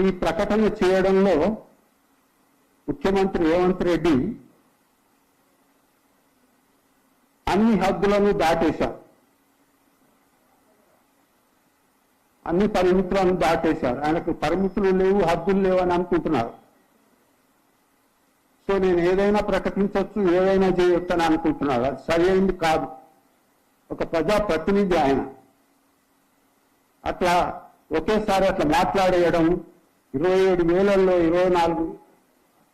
ఈ ప్రకటన చేయడంలో ముఖ్యమంత్రి రేవంత్ రెడ్డి అన్ని హద్దులను దాటేశారు, అన్ని పరిమితులను దాటేశారు. ఆయనకు పరిమితులు లేవు, హద్దులు లేవు అని అనుకుంటున్నారు. సో నేను ఏదైనా ప్రకటించవచ్చు, ఏదైనా చేయొచ్చు అని అనుకుంటున్నారు. అది సరైనది కాదు. ఒక ప్రజాప్రతినిధి ఆయన. అట్లా ఒకేసారి అట్లా మాట్లాడేయడం, 27,000లో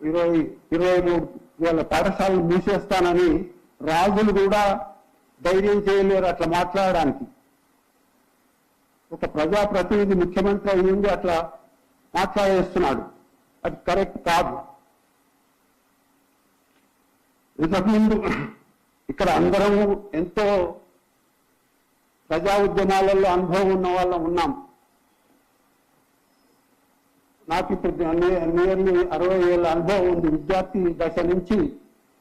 23,000 పాఠశాలలు మూసేస్తానని రాజులు కూడా ధైర్యం చేయలేరు అట్లా మాట్లాడడానికి. ఒక ప్రజాప్రతినిధి ముఖ్యమంత్రి అయ్యింది అట్లా మాట్లాడేస్తున్నాడు. అది కరెక్ట్ కాదు. ఇంతకుముందు ఇక్కడ అందరము ఎంతో ప్రజా ఉద్యమాలలో అనుభవం ఉన్న వాళ్ళం ఉన్నాం. నాకు ఇప్పుడు నియర్లీ 60 ఏళ్ళ అనుభవం ఉంది, విద్యార్థి దశ నుంచి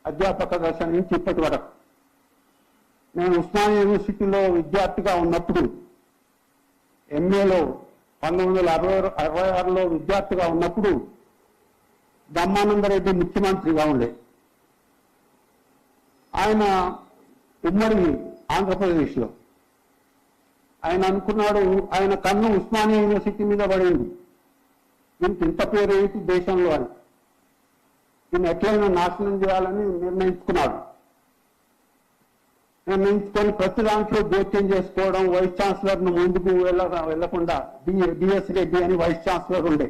అధ్యాపక దశ నుంచి ఇప్పటి వరకు. నేను ఉస్మానియా యూనివర్సిటీలో విద్యార్థిగా ఉన్నప్పుడు, ఎంఏలో 1966లో విద్యార్థిగా ఉన్నప్పుడు బ్రహ్మానందరెడ్డి ముఖ్యమంత్రిగా ఉండే. ఆయన ఉమ్మడి ఆంధ్రప్రదేశ్లో. ఆయన అనుకున్నాడు, ఆయన కన్ను ఉస్మానియా యూనివర్సిటీ మీద పడింది. దీనికి ఇంత పేరు ఏంటి దేశంలో అని. దీన్ని ఎట్లయినా నాశనం చేయాలని నిర్ణయించుకున్నాడు. నిర్ణయించుకొని ప్రతి దాంట్లో జోక్యం చేసుకోవడం, వైస్ ఛాన్సలర్ను ముందుకు వెళ్లకుండా డిఎస్ రెడ్డి అని వైస్ ఛాన్సలర్ ఉండే.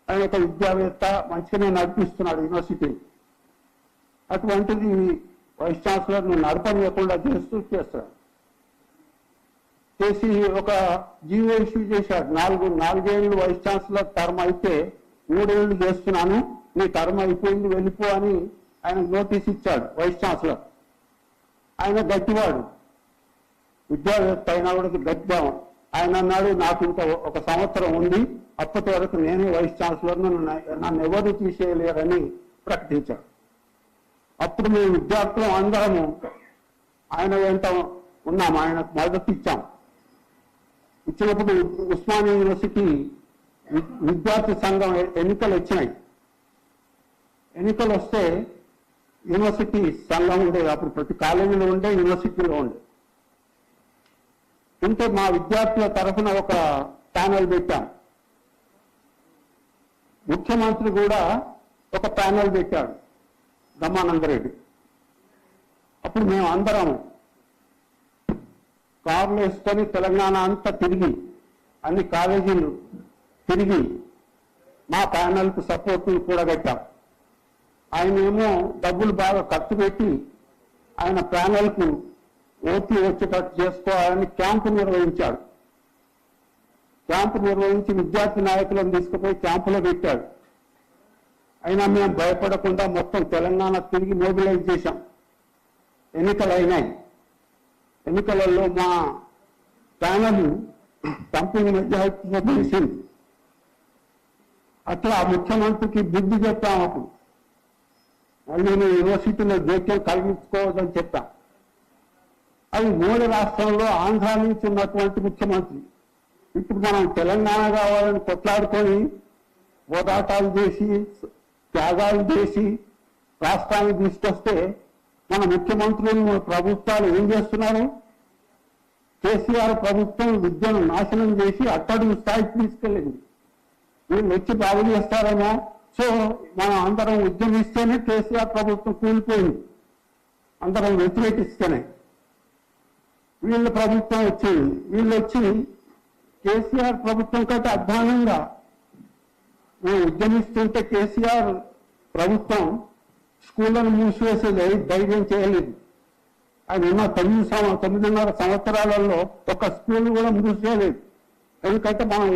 ఆయన ఒక విద్యావేత్త, మంచిగానే నడిపిస్తున్నాడు యూనివర్సిటీ. అటువంటిది వైస్ ఛాన్సలర్ను నడపనివ్వకుండా చేస్తాడు. చేసి ఒక జీవో ఇష్యూ చేశాడు. 4 ఏళ్ళు వైస్ ఛాన్సలర్ టర్మ్ అయితే 3 ఏళ్ళు చేస్తున్నాను, నీ టర్మ్ అయిపోయింది వెళ్ళిపో అని ఆయన నోటీస్ ఇచ్చాడు వైస్ ఛాన్సలర్. ఆయన గట్టివాడు, విద్యావేత్త అయినా కూడా గట్టిగా. ఆయన అన్నాడు, నాకు ఇంకా 1 సంవత్సరం ఉంది, అప్పటి వరకు నేనే వైస్ ఛాన్సలర్, నన్ను ఎవరు తీసేయలేరని ప్రకటించాడు. అప్పుడు మేము విద్యార్థులు అందరము ఆయన వెంట ఉన్నాం, ఆయనకు మద్దతు ఇచ్చాం. ఇచ్చినప్పుడు ఉస్మానియా యూనివర్సిటీ విద్యార్థి సంఘం ఎన్నికలు వచ్చినాయి. ఎన్నికలు వస్తే యూనివర్సిటీ సంఘం ఉండేది. అప్పుడు ప్రతి కాలేజీలో ఉండే, యూనివర్సిటీలో ఉండే. ఉంటే మా విద్యార్థుల తరఫున ఒక ప్యానెల్ పెట్టాం. ముఖ్యమంత్రి కూడా ఒక ప్యానెల్ పెట్టాడు, బ్రహ్మానందరెడ్డి. అప్పుడు మేము అందరం కార్లు వేసుకొని తెలంగాణ అంతా తిరిగి, అన్ని కాలేజీలు తిరిగి మా ప్యానెల్కు సపోర్ట్ కూడగట్టాం. ఆయన ఏమో డబ్బులు బాగా ఖర్చు పెట్టి ఆయన ప్యానెల్కు ఓట్లు వచ్చేటట్టు చేసుకోవాలని క్యాంపు నిర్వహించాడు. క్యాంపు నిర్వహించి విద్యార్థి నాయకులను తీసుకుపోయి క్యాంపులో పెట్టాడు. అయినా మేము భయపడకుండా మొత్తం తెలంగాణ తిరిగి మొబిలైజ్ చేశాం. ఎన్నికలు అయినాయి. ఎన్నికలలో మా ప్యానల్ కంపెనీ మెజారిటీతో గెలిచింది. అట్లా ముఖ్యమంత్రికి బుద్ధి చెప్పాం. అప్పుడు మళ్ళీ నేను యూనివర్సిటీలో జోక్యం కలిగించుకోవద్దని చెప్పాం. అది మూడు రాష్ట్రంలో ఆంధ్ర నుంచి ఉన్నటువంటి ముఖ్యమంత్రి. ఇప్పుడు మనం తెలంగాణ కావాలని కొట్లాడుకొని పోరాటాలు చేసి త్యాగాలు చేసి రాష్ట్రాన్ని తీసుకొస్తే మన ముఖ్యమంత్రులు ప్రభుత్వాలు ఏం చేస్తున్నారు? కేసీఆర్ ప్రభుత్వం విద్యను నాశనం చేసి అట్టడుగు స్థాయికి తీసుకెళ్ళింది. వీళ్ళు వచ్చి బాగు చేస్తారేమో, సో మనం అందరం ఉద్యమిస్తేనే కేసీఆర్ ప్రభుత్వం కూలిపోయింది, అందరం వ్యతిరేకిస్తేనే. వీళ్ళ ప్రభుత్వం వచ్చింది. వీళ్ళు వచ్చి కేసీఆర్ ప్రభుత్వం కంటే అధ్వానంగా మేము ఉద్యమిస్తుంటే కేసీఆర్ ప్రభుత్వం స్కూళ్లను మూసివేసేది ధైర్యం చేయలేదు. ఆయన ఉన్న 9.5 సంవత్సరాలలో ఒక స్కూల్ కూడా మూసివేయలేదు. ఎందుకంటే మనం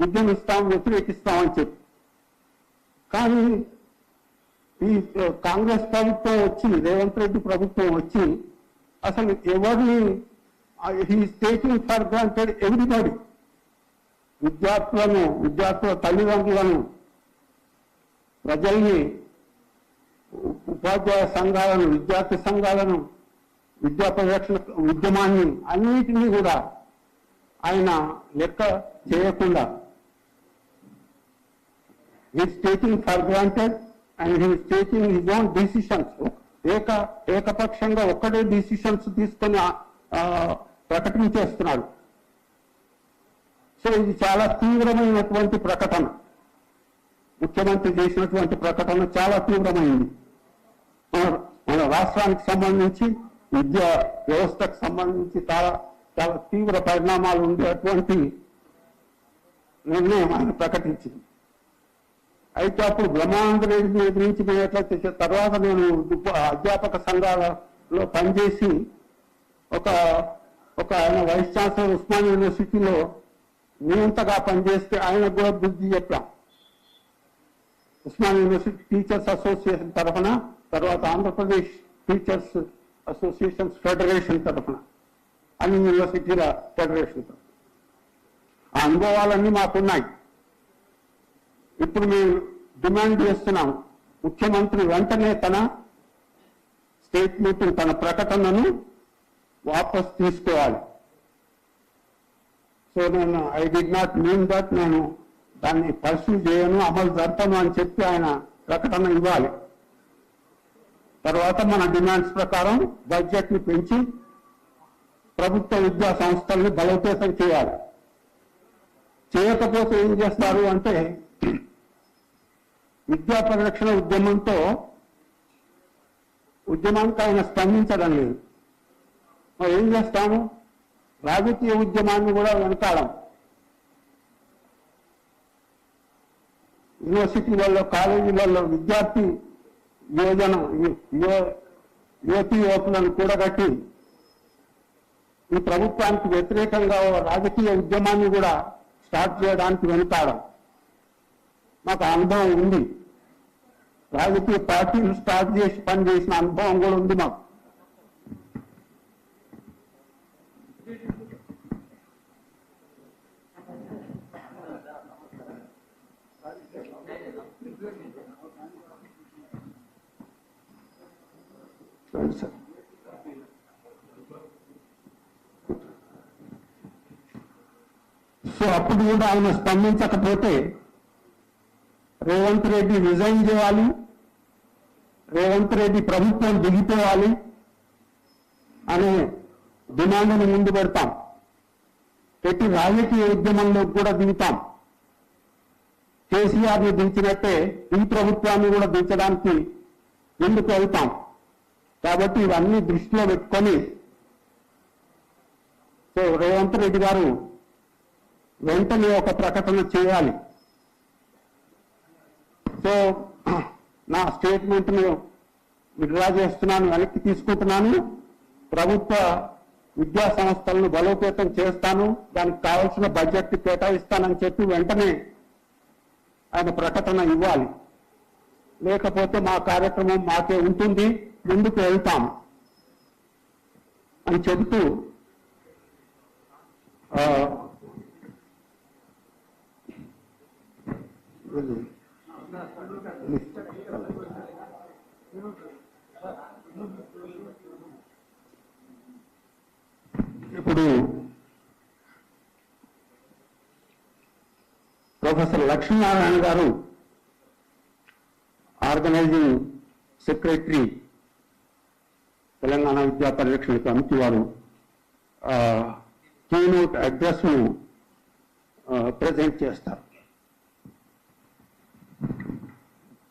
ఉద్యమిస్తాం, వ్యతిరేకిస్తామని చెప్పి. కానీ ఈ కాంగ్రెస్ ప్రభుత్వం వచ్చి, రేవంత్ రెడ్డి ప్రభుత్వం వచ్చి అసలు ఎవరిని he's taking for granted everybody. విద్యార్థుల తల్లిదండ్రులను, ప్రజల్ని, ఉపాధ్యాయ సంఘాలను, విద్యార్థి సంఘాలను, విద్యా పరిరక్షణ ఉద్యమాన్ని అన్నిటినీ కూడా ఆయన లెక్క చేయకుండా is taking for granted and he's taking his own decisions. ఏకపక్షంగా ఒక్కడే డిసిషన్స్ తీసుకొని ప్రకటించేస్తున్నాడు. సో ఇది చాలా తీవ్రమైనటువంటి ప్రకటన. ముఖ్యమంత్రి చేసినటువంటి ప్రకటన చాలా తీవ్రమైంది. మన రాష్ట్రానికి సంబంధించి విద్యా వ్యవస్థకు సంబంధించి చాలా చాలా తీవ్ర పరిణామాలు ఉండేటువంటి నిర్ణయం ఆయన ప్రకటించింది. అయితే అప్పుడు బ్రహ్మానంద రెడ్డిని ఎదిరించినట్లయితే తర్వాత నేను అధ్యాపక సంఘాలలో పనిచేసి ఒక ఆయన వైస్ ఛాన్సలర్ ఉస్మాన్ యూనివర్సిటీలో నియంతగా పనిచేస్తే ఆయనకు కూడా బుద్ధి చెప్పాం. ఉస్మాన్ యూనివర్సిటీ టీచర్స్ అసోసియేషన్ తరఫున, తర్వాత ఆంధ్రప్రదేశ్ టీచర్స్ అసోసియేషన్స్ ఫెడరేషన్ తరఫున, అన్ని యూనివర్సిటీల ఫెడరేషన్ తరఫున ఆ అనుభవాలన్నీ మాకున్నాయి. ఇప్పుడు మేము డిమాండ్ చేస్తున్నాం, ముఖ్యమంత్రి వెంటనే తన స్టేట్మెంట్, తన ప్రకటనను వాపస్ తీసుకోవాలి. సో నేను I did not mean that, నేను దాన్ని పర్సూ చేయను, అమలు జరపను అని చెప్పి ఆయన ప్రకటన ఇవ్వాలి. తర్వాత మన డిమాండ్స్ ప్రకారం బడ్జెట్ ని పెంచి ప్రభుత్వ విద్యా సంస్థల్ని బలోపేతం చేయాలి. చేయకపోతే ఏం చేస్తారు అంటే, విద్యా పరిరక్షణ ఉద్యమానికి ఆయన స్పందించడం లేదు. మరి ఏం చేస్తాము? రాజకీయ ఉద్యమాన్ని కూడా వెనకాడం. యూనివర్సిటీలలో, కాలేజీలలో విద్యార్థి యువతీ యువకులను కూడగట్టి ఈ ప్రభుత్వానికి వ్యతిరేకంగా రాజకీయ ఉద్యమాన్ని కూడా స్టార్ట్ చేయడానికి వెనుకాడం. మాకు అనుభవం ఉంది. రాజకీయ పార్టీలు స్టార్ట్ చేసి పనిచేసిన అనుభవం కూడా ఉంది మాకు. సో అప్పుడు కూడా ఆయన స్పందించకపోతే రేవంత్ రెడ్డి రిజైన్ చేయాలి, రేవంత్ రెడ్డి ప్రభుత్వం దిగిపోవాలి అనే డిమాండ్ను ముందు పెడతాం. పెట్టి రాజకీయ ఉద్యమంలో కూడా దిగుతాం. కేసీఆర్ని దించినట్టే ఈ ప్రభుత్వాన్ని కూడా దించడానికి ముందుకు వెళ్తాం. కాబట్టి ఇవన్నీ దృష్టిలో పెట్టుకొని సో రేవంత్ రెడ్డి గారు వెంటనే ఒక ప్రకటన చేయాలి. సో నా స్టేట్మెంట్ను విత్డ్రా చేస్తున్నాను, వెనక్కి తీసుకుంటున్నాను. ప్రభుత్వ విద్యా సంస్థలను బలోపేతం చేస్తాను, దానికి కావాల్సిన బడ్జెట్ కేటాయిస్తానని చెప్పి వెంటనే ఆయన ప్రకటన ఇవ్వాలి. లేకపోతే మా కార్యక్రమం మాకే ఉంటుంది, ముందుకు వెళ్తాం అని చెబుతూ ఇప్పుడు ప్రొఫెసర్ లక్ష్మీనారాయణ గారు ఆర్గనైజింగ్ సెక్రటరీ తెలంగాణ విద్యా పరిరక్షణ కమిటీ వారు కీనోట్ అడ్రస్ ను ప్రజెంట్ చేస్తారు.